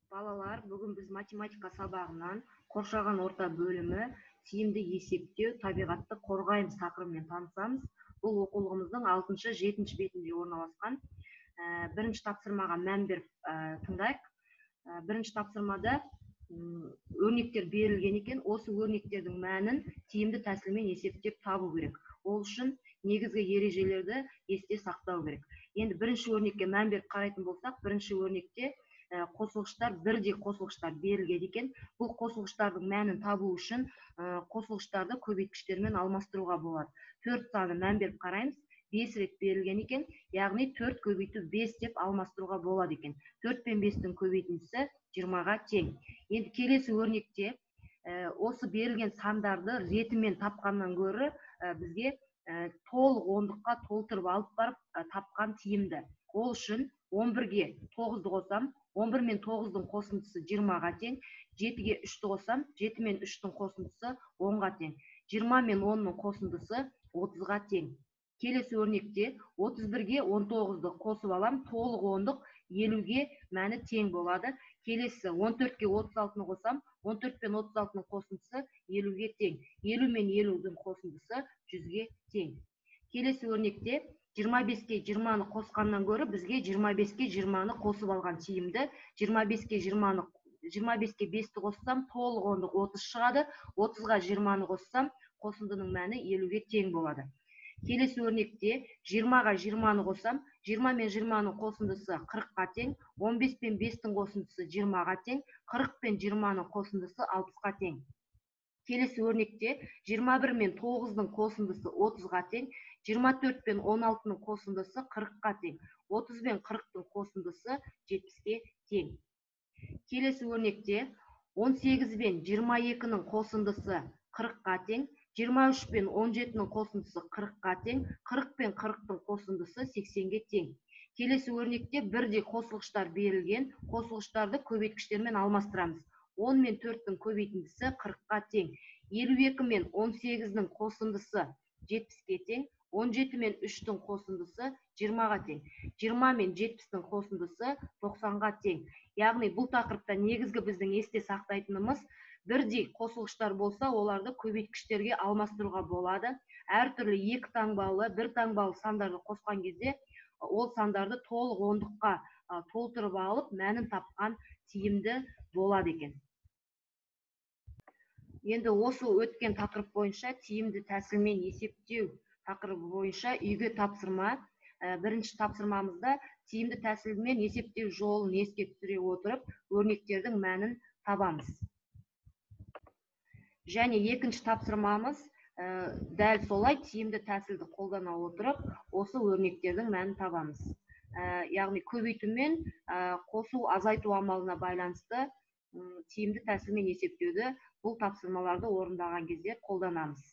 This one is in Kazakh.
Балалар, бүгін біз математика сабағынан қоршаған орта бөлімі тиімді есептеу, табиғатты қорғаймыз тақырыбымен танысамыз. Бұл оқулығымыздың 6-7 бетінде орналасқан. Бірінші тапсырмаға мән беріп тыңдайық. Бірінші тапсырмада өрнектер берілген екен, осы өрнектердің мәнін тиімді тәсілмен есептеп табу керек. Ол үшін негізгі ережелерді есте сақтау керек. Енді бірінші өрнекке мән беріп қарайтын болсақ, бірінші өрнекте қосылғыштар, бірдей қосылғыштар берілген екен. Бұл қосылғыштардың мәнін табу үшін қосылғыштарды көбейткіштермен алмастыруға болады. 4 саны мән беріп қараймыз. 5 рет берілген екен, яғни 4 көбейту 5 деп алмастыруға болады екен. 4 пен 5-тің көбейтіндісі 20-ға тең. Енді келесі өрнекте осы берілген сандарды ретімен тапқаннан гөрі бізге толық ондыққа толтырып алып барып тапқан тиімді. Ол үшін 11-ге 9-ды қосам, 11 мен 9-дың қосындысы 20-ға тең, 7-ге 3-ті қосам, 7 мен 3-тің қосындысы 10-ға тең, 20 мен 10-ның қосындысы 30-ға тең. Келесі өрнекте 31-ге 19-ды қосып алам, толық ондық 50-ге мәні тең болады. Келесі 14-ге 36-ны қосам, 14 пен 36-ның қосындысы 50-ге тең, 50 мен 50-дің қосындысы 100-ге тең. Келесі өрнекте 25-ке 20-ны қосқаннан гөрі бізге 25-ке 20-ны қосып алған тиімді. 25-ке 25-ке 5-ті қоссам, толық ондық 30 шығады, 30-ға 20-ны қоссам, қосындының мәні 50-ге тең болады. Келесі өрнекте 20-ға 20-ны қосам, 20 мен 20-ның қосындысы 40-ға тең, 15 пен 5-тің қосындысы 20-ға тең, 40 пен 20-ның қосындысы 60-ға тең. Келесі өрнекте 21 мен 9-дың қосындысы 30-ға тең, 24 пен 16-ның қосындысы 40-ға тең, 30 пен 40-тың қосындысы 70-ге тең. Келесі өрнекте 18 пен 22-ның қосындысы 40-ға тең, 23 пен 17-ның қосындысы 40-қа тең, 40 пен 40-тың қосындысы 80-ге тең. Келесі өрнекте бірдей қосылғыштар берілген, қосылғыштарды көбейткіштермен алмастырамыз. 10 мен 4-тің көбейтіндісі 40-қа тең, 52 мен 18-дің қосындысы 70-ге тең, 17 мен 3-тің қосындысы 20-ға тең, 20 мен 70-тің қосындысы 90-ға тең. Яғни бұл тақырыпта негізгі біздің есте сақтайтынымыз, бірдей қосылғыштар болса, оларды көбейткіштерге алмастыруға болады. Әртүрлі 2 таңбалы, 1 таңбалы сандарды қосқан кезде, ол сандарды толық ондыққа толтырып алып, мәнін тапқан тиімді болады екен. Енді осы өткен тақырып бойынша тиімді тәсілмен есептеу тақырыбы бойынша үйге тапсырма. Бірінші тапсырмамызда тиімді тәсілмен есептеу жолын еске түсіре отырып, өрнектердің мәнін табамыз. Және екінші тапсырмамыз дәл солай тиімді тәсілді қолдана отырып, осы өрнектердің мәнін табамыз. Яғни көбейту мен қосу азайту амалына байланысты тиімді тәсілмен есептеуді бұл тапсырмаларды орындаған кезде қолданамыз.